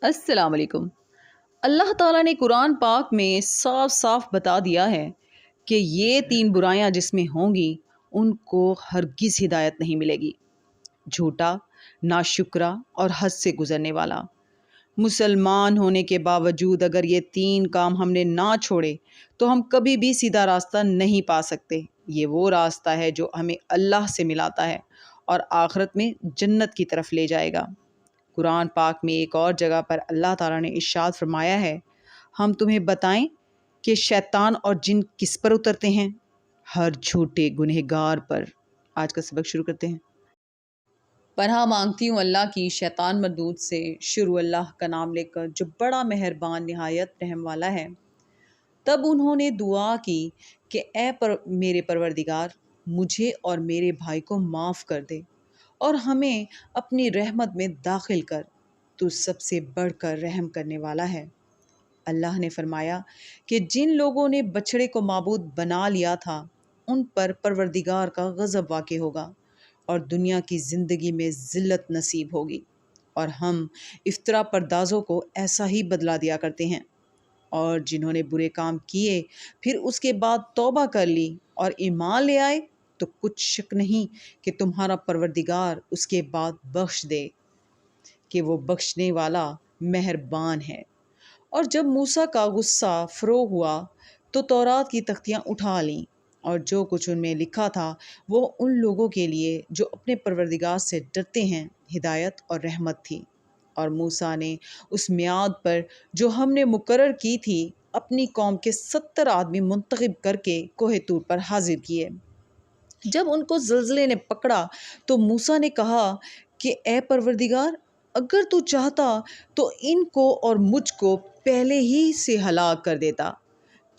السلام علیکم۔ اللہ تعالیٰ نے قرآن پاک میں صاف صاف بتا دیا ہے کہ یہ تین برائیاں جس میں ہوں گی ان کو ہرگز ہدایت نہیں ملے گی: جھوٹا، ناشکرا اور حد سے گزرنے والا۔ مسلمان ہونے کے باوجود اگر یہ تین کام ہم نے نہ چھوڑے تو ہم کبھی بھی سیدھا راستہ نہیں پا سکتے۔ یہ وہ راستہ ہے جو ہمیں اللہ سے ملاتا ہے اور آخرت میں جنت کی طرف لے جائے گا۔ قرآن پاک میں ایک اور جگہ پر اللہ تعالیٰ نے ارشاد فرمایا ہے، ہم تمہیں بتائیں کہ شیطان اور جن کس پر اترتے ہیں؟ ہر جھوٹے گنہگار پر۔ آج کا سبق شروع کرتے ہیں۔ پناہ مانگتی ہوں اللہ کی شیطان مردود سے۔ شروع اللہ کا نام لے کر جو بڑا مہربان نہایت رحم والا ہے۔ تب انہوں نے دعا کی کہ اے میرے پروردگار، مجھے اور میرے بھائی کو معاف کر دے اور ہمیں اپنی رحمت میں داخل کر، تو سب سے بڑھ کر رحم کرنے والا ہے۔ اللہ نے فرمایا کہ جن لوگوں نے بچڑے کو معبود بنا لیا تھا ان پر پروردگار کا غضب واقع ہوگا اور دنیا کی زندگی میں ذلت نصیب ہوگی، اور ہم افطرا پردازوں کو ایسا ہی بدلہ دیا کرتے ہیں۔ اور جنہوں نے برے کام کیے پھر اس کے بعد توبہ کر لی اور ایمان لے آئے تو کچھ شک نہیں کہ تمہارا پروردگار اس کے بعد بخش دے کہ وہ بخشنے والا مہربان ہے۔ اور جب موسیٰ کا غصہ فروغ ہوا تو تورات کی تختیاں اٹھا لیں، اور جو کچھ ان میں لکھا تھا وہ ان لوگوں کے لیے جو اپنے پروردگار سے ڈرتے ہیں ہدایت اور رحمت تھی۔ اور موسیٰ نے اس میعاد پر جو ہم نے مقرر کی تھی اپنی قوم کے 70 آدمی منتخب کر کے کوہ طور پر حاضر کیے۔ جب ان کو زلزلے نے پکڑا تو موسیٰ نے کہا کہ اے پروردگار، اگر تو چاہتا تو ان کو اور مجھ کو پہلے ہی سے ہلاک کر دیتا۔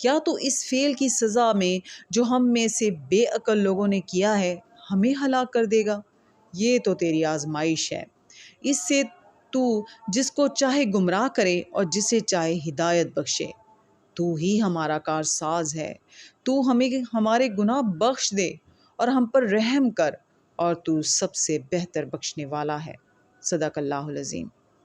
کیا تو اس فعل کی سزا میں جو ہم میں سے بے عقل لوگوں نے کیا ہے ہمیں ہلاک کر دے گا؟ یہ تو تیری آزمائش ہے، اس سے تو جس کو چاہے گمراہ کرے اور جسے چاہے ہدایت بخشے۔ تو ہی ہمارا کارساز ہے، تو ہمیں ہمارے گناہ بخش دے اور ہم پر رحم کر، اور تو سب سے بہتر بخشنے والا ہے۔ صدق اللہ العظیم۔